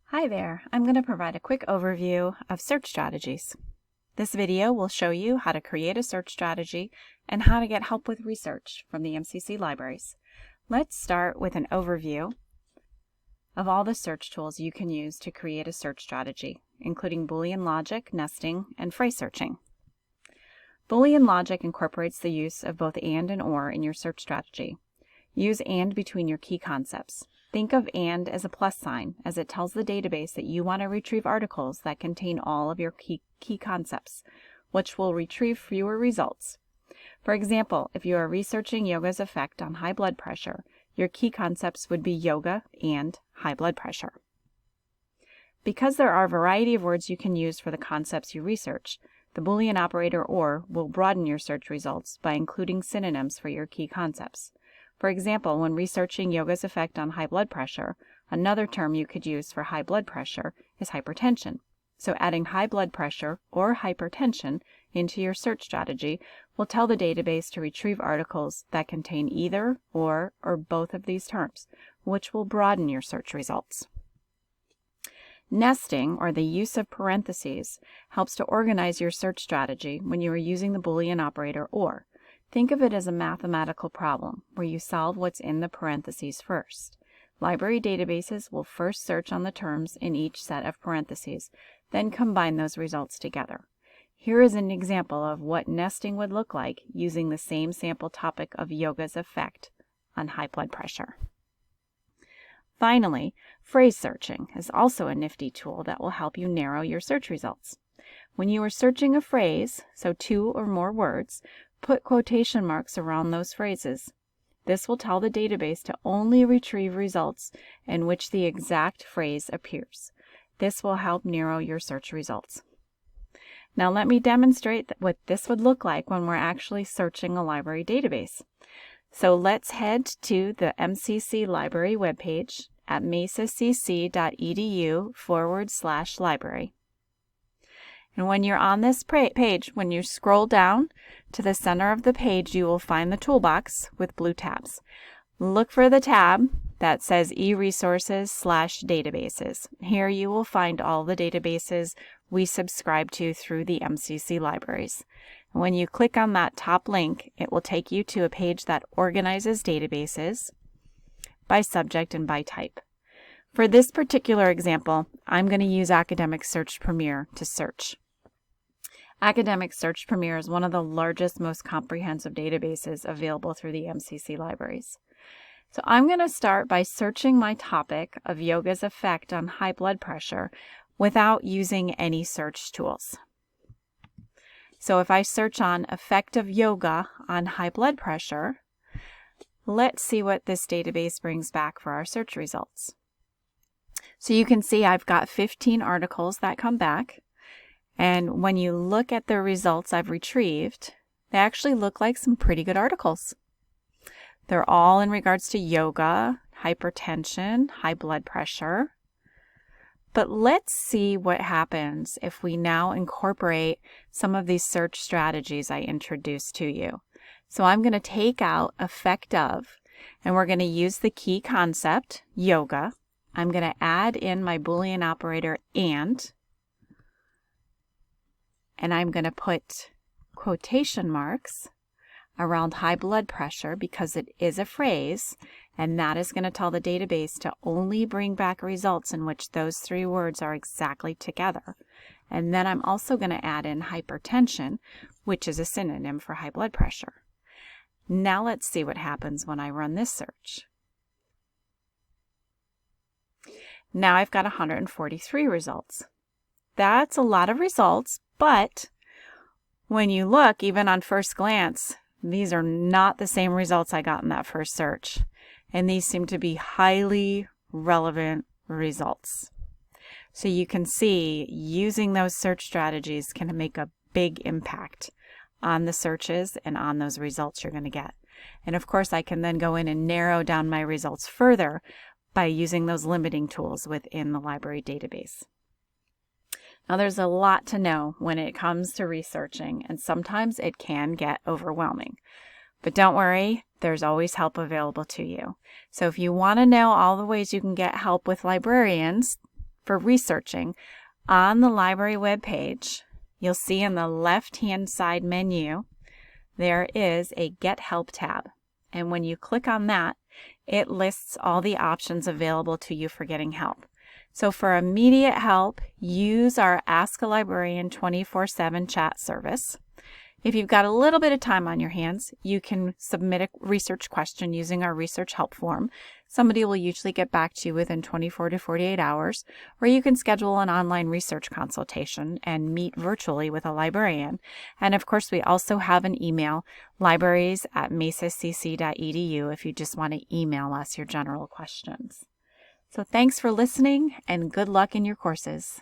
Hi there, I'm going to provide a quick overview of search strategies. This video will show you how to create a search strategy and how to get help with research from the MCC libraries. Let's start with an overview of all the search tools you can use to create a search strategy, including Boolean logic, nesting, and phrase searching. Boolean logic incorporates the use of both and or in your search strategy. Use and between your key concepts. Think of and as a plus sign, as it tells the database that you want to retrieve articles that contain all of your key concepts, which will retrieve fewer results. For example, if you are researching yoga's effect on high blood pressure, your key concepts would be yoga and high blood pressure. Because there are a variety of words you can use for the concepts you research, the Boolean operator OR will broaden your search results by including synonyms for your key concepts. For example, when researching yoga's effect on high blood pressure, another term you could use for high blood pressure is hypertension. So adding high blood pressure or hypertension into your search strategy will tell the database to retrieve articles that contain either or both of these terms, which will broaden your search results. Nesting, or the use of parentheses, helps to organize your search strategy when you are using the Boolean operator OR. Think of it as a mathematical problem where you solve what's in the parentheses first. Library databases will first search on the terms in each set of parentheses, then combine those results together. Here is an example of what nesting would look like using the same sample topic of yoga's effect on high blood pressure. Finally, phrase searching is also a nifty tool that will help you narrow your search results. When you are searching a phrase, so 2 or more words, put quotation marks around those phrases. This will tell the database to only retrieve results in which the exact phrase appears. This will help narrow your search results. Now let me demonstrate what this would look like when we're actually searching a library database. So let's head to the MCC library webpage at mesacc.edu/library. And when you're on this page, when you scroll down to the center of the page, you will find the toolbox with blue tabs. Look for the tab that says eResources/Databases. Here you will find all the databases we subscribe to through the MCC libraries. When you click on that top link, it will take you to a page that organizes databases by subject and by type. For this particular example, I'm going to use Academic Search Premier to search. Academic Search Premier is one of the largest, most comprehensive databases available through the MCC libraries. So I'm going to start by searching my topic of yoga's effect on high blood pressure without using any search tools. So if I search on effect of yoga on high blood pressure, let's see what this database brings back for our search results. So you can see I've got 15 articles that come back. And when you look at the results I've retrieved, they actually look like some pretty good articles. They're all in regards to yoga, hypertension, high blood pressure. But let's see what happens if we now incorporate some of these search strategies I introduced to you. So I'm going to take out effect of, and we're going to use the key concept, yoga. I'm going to add in my Boolean operator and I'm going to put quotation marks around high blood pressure because it is a phrase, and that is going to tell the database to only bring back results in which those 3 words are exactly together. And then I'm also going to add in hypertension, which is a synonym for high blood pressure. Now let's see what happens when I run this search. Now I've got 143 results. That's a lot of results, but when you look, even on first glance, these are not the same results I got in that first search. And these seem to be highly relevant results. So you can see using those search strategies can make a big impact on the searches and on those results you're going to get. And of course, I can then go in and narrow down my results further by using those limiting tools within the library database. Now, there's a lot to know when it comes to researching, and sometimes it can get overwhelming. But don't worry, there's always help available to you. So if you want to know all the ways you can get help with librarians, for researching, on the library webpage, you'll see in the left-hand side menu, there is a Get Help tab. And when you click on that, it lists all the options available to you for getting help. So for immediate help, use our Ask a Librarian 24/7 chat service. If you've got a little bit of time on your hands, you can submit a research question using our research help form. Somebody will usually get back to you within 24 to 48 hours, or you can schedule an online research consultation and meet virtually with a librarian. And of course, we also have an email, libraries@mesacc.edu, if you just want to email us your general questions. So thanks for listening, and good luck in your courses.